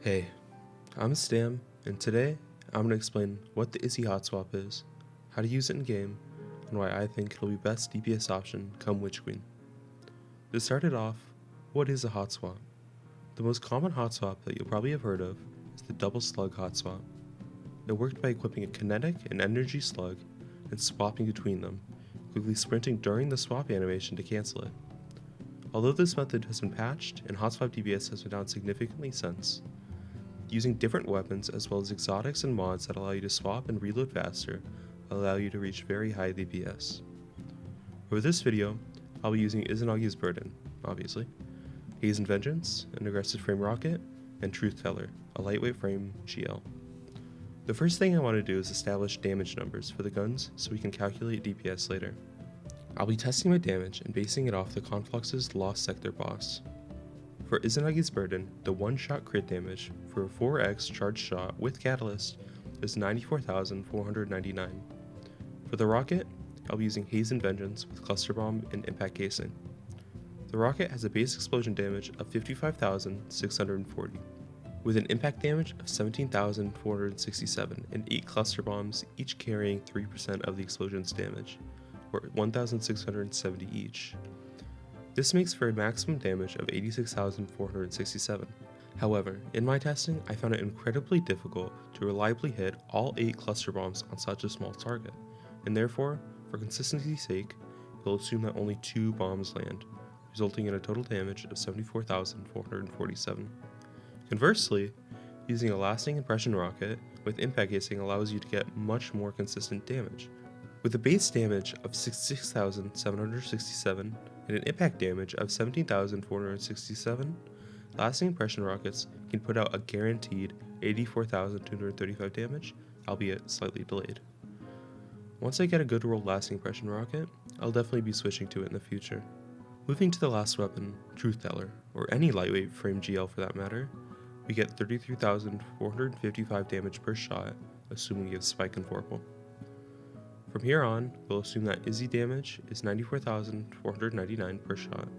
Hey, I'm Stam, and today I'm going to explain what the Izzy Hotswap is, how to use it in game, and why I think it'll be best DPS option come Witch Queen. To start it off, what is a Hotswap? The most common Hotswap that you'll probably have heard of is the Double Slug Hotswap. It worked by equipping a kinetic and energy slug and swapping between them, quickly sprinting during the swap animation to cancel it. Although this method has been patched and Hotswap DPS has been down significantly since, using different weapons as well as exotics and mods that allow you to swap and reload faster will allow you to reach very high DPS. For this video, I'll be using Izanagi's Burden, obviously, Haze and Vengeance, an aggressive frame rocket, and Truth Teller, a lightweight frame GL. The first thing I want to do is establish damage numbers for the guns so we can calculate DPS later. I'll be testing my damage and basing it off the Conflux's Lost Sector boss. For Izanagi's Burden, the one-shot crit damage for a 4x charged shot with Catalyst is 94,499. For the rocket, I'll be using Haze and Vengeance with Cluster Bomb and Impact Casing. The rocket has a base explosion damage of 55,640, with an impact damage of 17,467 and 8 cluster bombs, each carrying 3% of the explosion's damage, or 1,670 each. This makes for a maximum damage of 86,467. However, in my testing, I found it incredibly difficult to reliably hit all 8 cluster bombs on such a small target, and therefore, for consistency's sake, we'll assume that only 2 bombs land, resulting in a total damage of 74,447. Conversely, using a lasting impression rocket with impact casing allows you to get much more consistent damage. With a base damage of 66,767 and an impact damage of 17,467, lasting impression rockets can put out a guaranteed 84,235 damage, albeit slightly delayed. Once I get a good roll lasting impression rocket, I'll definitely be switching to it in the future. Moving to the last weapon, Truth Teller, or any lightweight frame GL for that matter, we get 33,455 damage per shot, assuming you have Spike and Vorpal. From here on, we'll assume that Izzy damage is 94,499 per shot,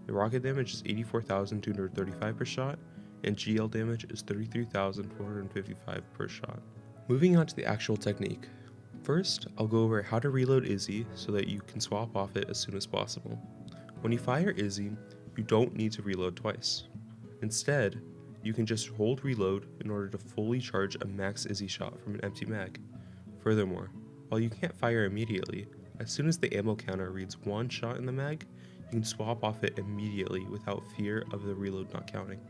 the rocket damage is 84,235 per shot, and GL damage is 33,455 per shot. Moving on to the actual technique. First, I'll go over how to reload Izzy so that you can swap off it as soon as possible. When you fire Izzy, you don't need to reload twice. Instead, you can just hold reload in order to fully charge a max Izzy shot from an empty mag. Furthermore, while you can't fire immediately, as soon as the ammo counter reads 1 shot in the mag, you can swap off it immediately without fear of the reload not counting.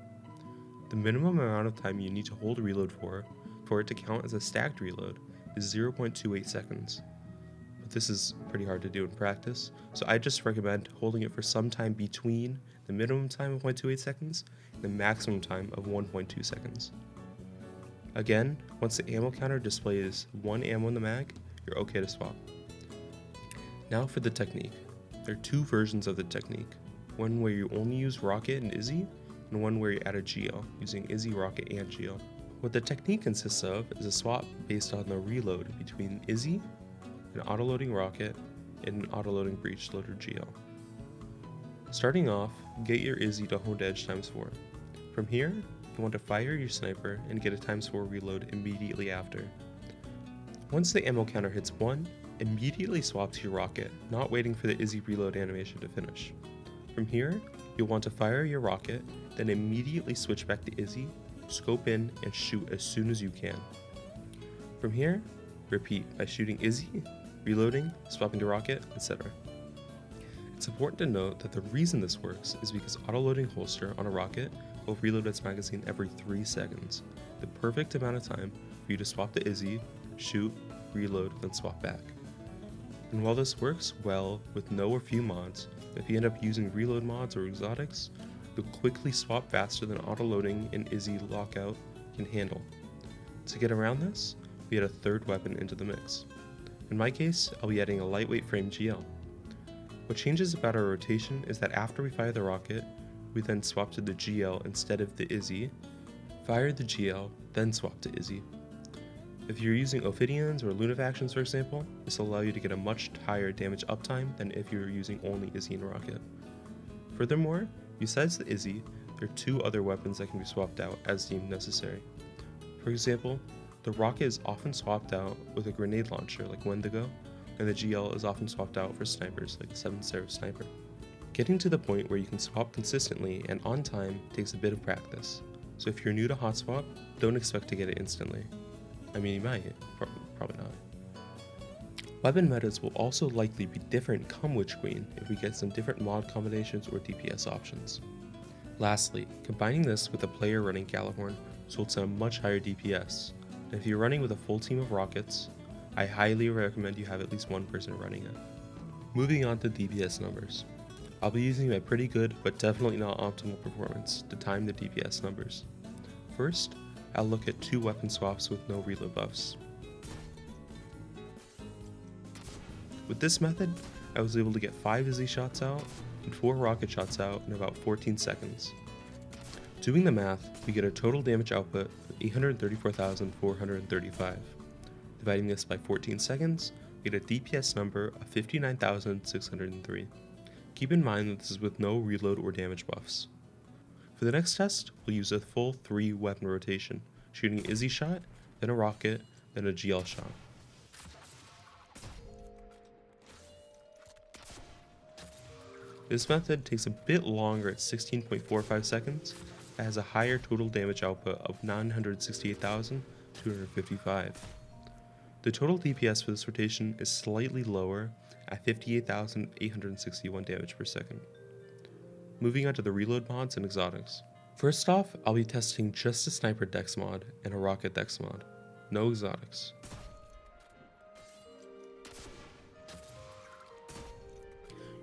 The minimum amount of time you need to hold reload for it to count as a stacked reload is 0.28 seconds. But this is pretty hard to do in practice, so I just recommend holding it for some time between the minimum time of 0.28 seconds and the maximum time of 1.2 seconds. Again, once the ammo counter displays 1 ammo in the mag, you're okay to swap. Now for the technique. There are 2 versions of the technique, one where you only use Rocket and Izzy, and one where you add a GL, using Izzy, Rocket, and GL. What the technique consists of is a swap based on the reload between Izzy, an autoloading Rocket, and an autoloading Breach Loader GL. Starting off, get your Izzy to honed edge ×4. From here, you want to fire your sniper and get a ×4 reload immediately after. Once the ammo counter hits 1, immediately swap to your rocket, not waiting for the Izzy reload animation to finish. From here, you'll want to fire your rocket, then immediately switch back to Izzy, scope in, and shoot as soon as you can. From here, repeat by shooting Izzy, reloading, swapping to rocket, etc. It's important to note that the reason this works is because autoloading holster on a rocket will reload its magazine every 3 seconds, the perfect amount of time for you to swap to Izzy, shoot, reload, then swap back. And while this works well with no or few mods, if you end up using reload mods or exotics, you'll quickly swap faster than autoloading and Izzy lockout can handle. To get around this, we add a 3rd weapon into the mix. In my case, I'll be adding a lightweight frame GL. What changes about our rotation is that after we fire the rocket, we then swap to the GL instead of the Izzy, fire the GL, then swap to Izzy. If you're using Ophidians or Lunafactions for example, this will allow you to get a much higher damage uptime than if you're using only Izzy and Rocket. Furthermore, besides the Izzy, there are 2 other weapons that can be swapped out as deemed necessary. For example, the rocket is often swapped out with a grenade launcher like Wendigo, and the GL is often swapped out for snipers like the 7th Seraph Sniper. Getting to the point where you can swap consistently and on time takes a bit of practice, so if you're new to Hotswap, don't expect to get it instantly. I mean, you might, probably not. Weapon metas will also likely be different come Witch Queen if we get some different mod combinations or DPS options. Lastly, combining this with a player running Gjallarhorn results in a much higher DPS, and if you're running with a full team of rockets, I highly recommend you have at least one person running it. Moving on to DPS numbers. I'll be using my pretty good but definitely not optimal performance to time the DPS numbers. First, I'll look at 2 weapon swaps with no reload buffs. With this method, I was able to get 5 Izzy shots out and 4 rocket shots out in about 14 seconds. Doing the math, we get a total damage output of 834,435. Dividing this by 14 seconds, we get a DPS number of 59,603. Keep in mind that this is with no reload or damage buffs. For the next test, we'll use a full 3 weapon rotation, shooting an Izzy shot, then a rocket, then a GL shot. This method takes a bit longer at 16.45 seconds, but has a higher total damage output of 968,255. The total DPS for this rotation is slightly lower at 58,861 damage per second. Moving on to the reload mods and exotics. First off, I'll be testing just a sniper dex mod and a rocket dex mod, no exotics.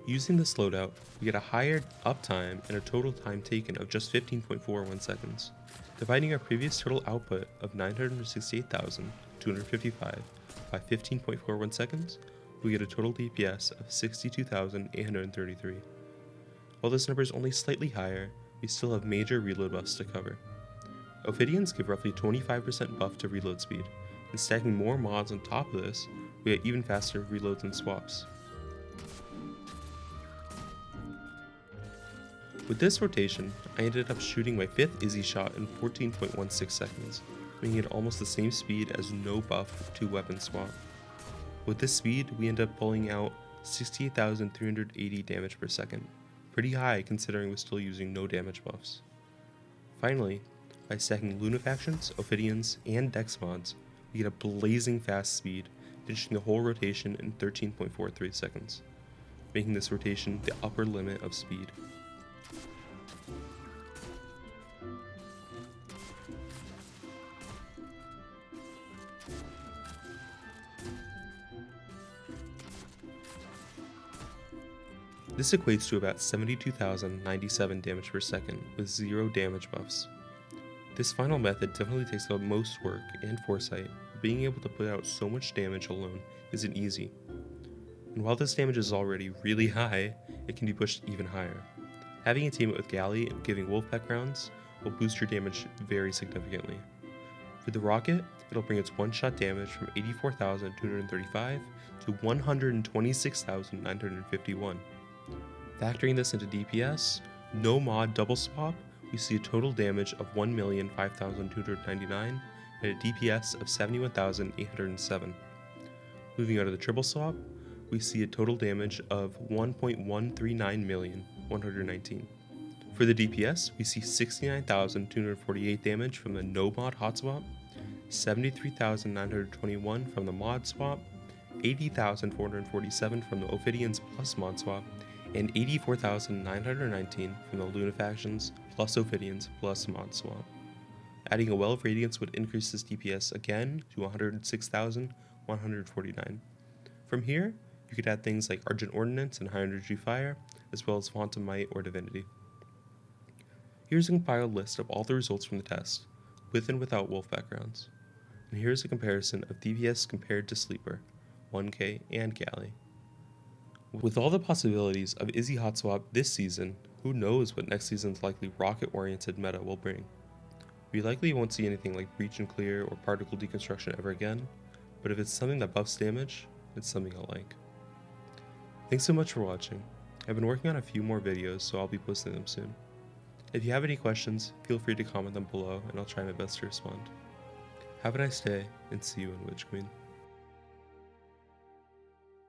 Using this loadout, we get a higher uptime and a total time taken of just 15.41 seconds. Dividing our previous total output of 968,255 by 15.41 seconds, we get a total DPS of 62,833. While this number is only slightly higher, we still have major reload buffs to cover. Ophidians give roughly 25% buff to reload speed, and stacking more mods on top of this, we get even faster reloads and swaps. With this rotation, I ended up shooting my 5th Izzy shot in 14.16 seconds, making it almost the same speed as no buff 2 weapon swap. With this speed, we end up pulling out 68,380 damage per second, pretty high considering we're still using no damage buffs. Finally, by stacking Lunafactions, Ophidians, and Dex mods, we get a blazing fast speed, finishing the whole rotation in 13.43 seconds, making this rotation the upper limit of speed. This equates to about 72,097 damage per second with 0 damage buffs. This final method definitely takes the most work and foresight, but being able to put out so much damage alone isn't easy. And while this damage is already really high, it can be pushed even higher. Having a team with Galley and giving Wolfpack rounds will boost your damage very significantly. For the rocket, it'll bring its one-shot damage from 84,235 to 126,951. Factoring this into DPS, no mod double swap, we see a total damage of 1,005,299 and a DPS of 71,807. Moving on to the triple swap, we see a total damage of 1.139,119. For the DPS, we see 69,248 damage from the no mod hot swap, 73,921 from the mod swap, 80,447 from the Ophidians plus mod swap, and 84,919 from the Lunafactions plus Ophidians plus mod swap. Adding a Well of Radiance would increase this DPS again to 106,149. From here, you could add things like Argent Ordnance and High Energy Fire, as well as Phantom Might or Divinity. Here's a compiled list of all the results from the test, with and without Wolfpack rounds. And here's a comparison of DPS compared to Sleeper, 1K, and Galley. With all the possibilities of Izzy Hotswap this season, who knows what next season's likely rocket-oriented meta will bring. We likely won't see anything like Breach and Clear or Particle Deconstruction ever again, but if it's something that buffs damage, it's something I'll like. Thanks so much for watching. I've been working on a few more videos, so I'll be posting them soon. If you have any questions, feel free to comment them below and I'll try my best to respond. Have a nice day, and see you in Witch Queen.